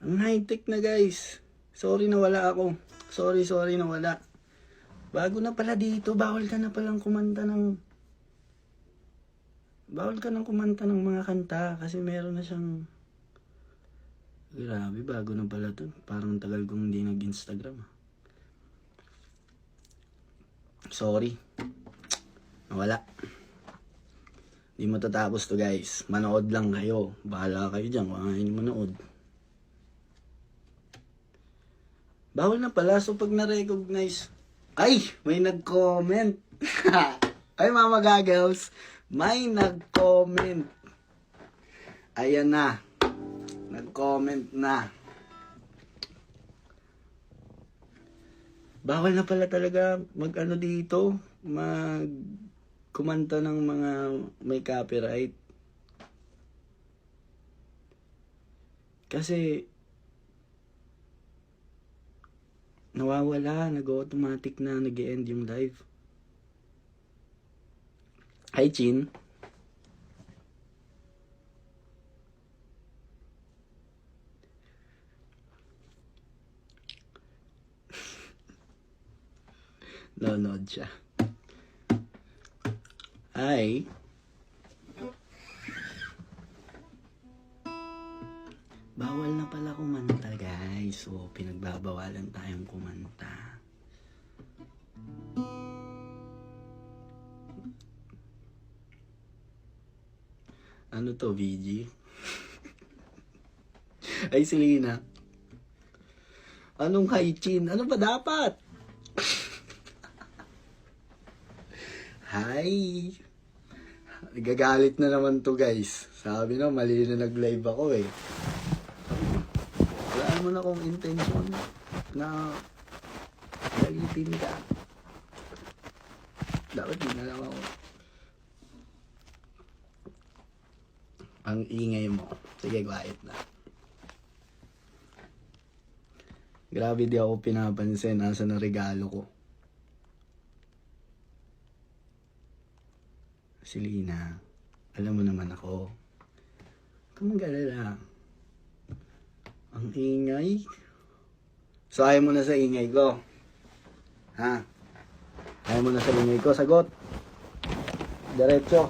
Ang high-tech na guys. Sorry na wala ako. Sorry na wala. Bago na pala dito, bawal ka na palang kumanta ng... Bawal ka nang kumanta ng mga kanta kasi meron na siyang... Grabe, bago na pala to. Parang tagal kong hindi nag-Instagram. Sorry. Nawala. Di matatapos to guys. Manood lang kayo. Bahala kayo dyan kung ayaw nyo manood. Bawal na pala. So pag na-recognize... Ay! May nag-comment. Ay mama gagals. May nag-comment. Ayan na. Nag-comment na. Bawal na pala talaga mag-ano dito. Kumanta ng mga may copyright. Kasi nawawala, nag-automatic na nag-e-end yung live. Hi, Chin. Nanonood siya. Hi. Bawal na pala kumanta, guys. So, pinagbabawalan tayong kumanta. Ano to, VG? Ay, Selena. Anong hi, Chin? Ano ba dapat? Hi! Nagagalit na naman to guys. Sabi na, mali na nag-live ako eh. Wala mo na kong intention na galitin ka. Dapat di na lang ako. Ang ingay mo. Sige, quiet na. Grabe di ako pinapansin. Nasa na regalo ko. Selena, alam mo naman ako. Kamag-alala. Ang ingay. So, ayaw mo na sa ingay ko. Ha? Ayaw mo na sa ingay ko. Sagot. Diretso.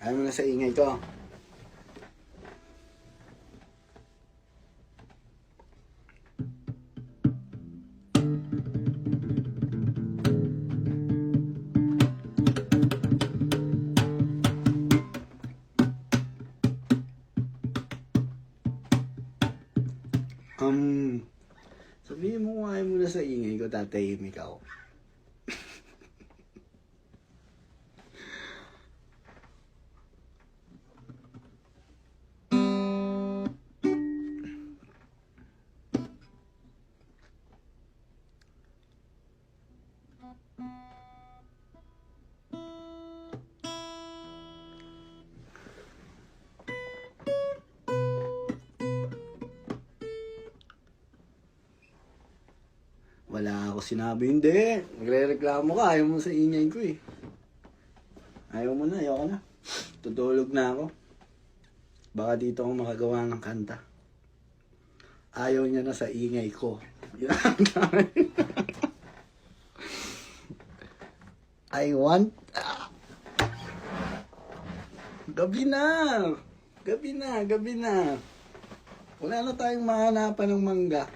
Ayaw mo na sa ingay ko. Sabihin mo kung ayaw mo na sa ingay ko, tatahimik ako. Wala ako sinabi, hindi. Nagre-reklamo ka, ayaw mo sa ingay ko eh. Ayaw mo na, ayoko na. Tutulog na ako. Baka dito ako makagawa ng kanta. Ayaw niya na sa ingay ko. I want... Gabi na! Gabi na! Wala na tayong mahanapan ng mangga.